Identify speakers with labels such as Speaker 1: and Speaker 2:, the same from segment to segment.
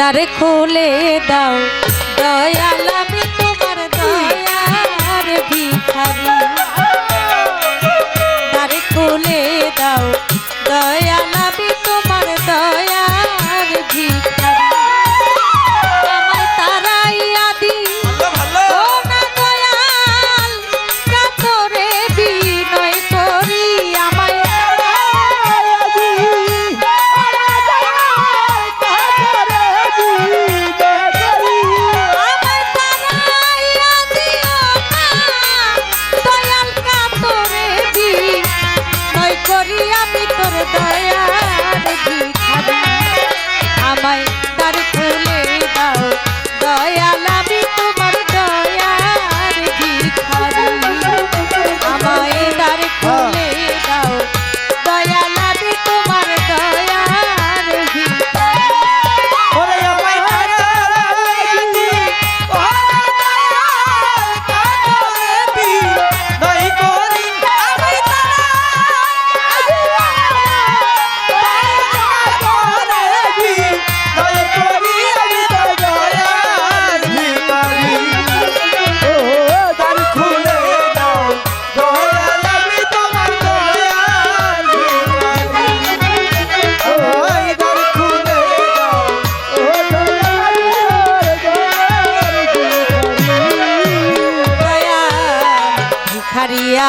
Speaker 1: দ্বার খুলে দাও দয়াল আমি তোমার দয়ার ভিখারি। দ্বার খুলে দাও দয়াল আমি তোমার দয়ার ভিখারি। আমায় তারাইয়া দিও না দয়াল, কাতরে বিনয় করি আমায় আমি তোর দয়ার ভিখারি। আমায় দ্বার খুলে দাও দয়াল আমি তোমার দয়ার ভিখারি। আমায় দ্বার খুলে দাও দয়াল আমি তোমার দয়ার ভিখারি।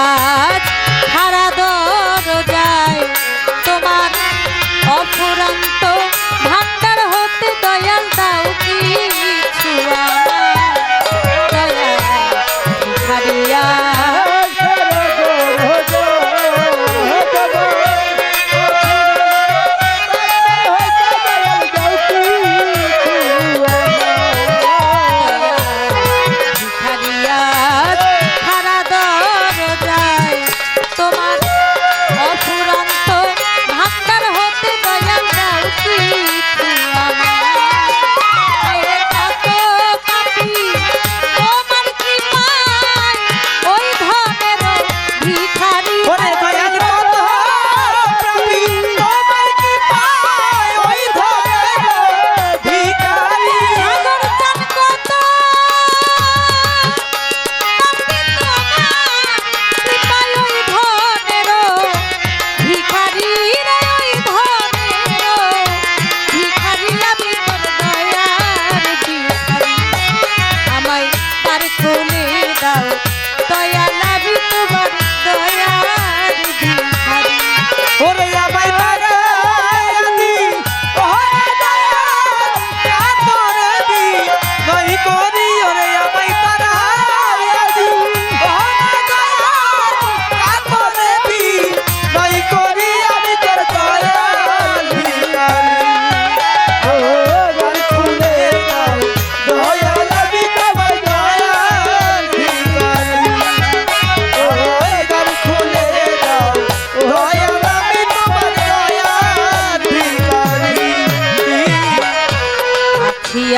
Speaker 1: আজ হারা দরজায় তোমার অফুরন্ত ভান্ডার হতে দয়াল দাও কিছু দয়াল ভিখারিয়া।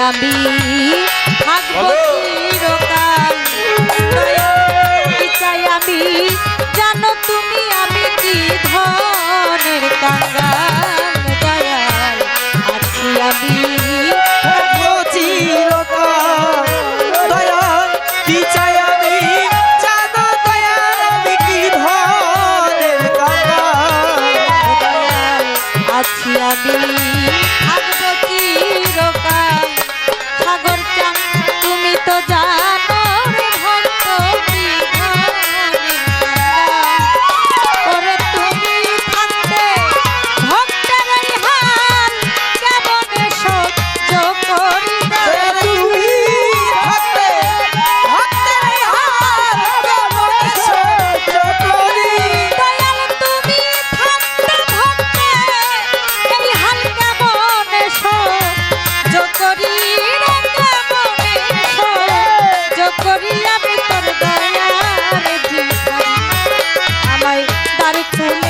Speaker 1: আমি থাকবো চিরকাল দয়াল চাই আমি, জানো তুমি আমি কি ধনের কাঙ্গাল দয়াল আছি আমি থাকবো চিরকাল দয়াল কি চাই আমি, জানো দয়াল আমি কি ধনের কাঙ্গাল দয়াল আছি আমি থাকবো চিরকাল। সাগর চান তুমি তো জানো রে ভক্ত ওরে তুমি থাকতে ভক্তের হাল কেমন সহ্য করি তুমি থাকতে ভক্তের হাল কেমন সহ্য করি দয়াল তুমি থাকতে ভক্তের এই হাল কেমন সহ্য করি আমি তোর দয়ার ভিখারি। আমায় দ্বার খুলে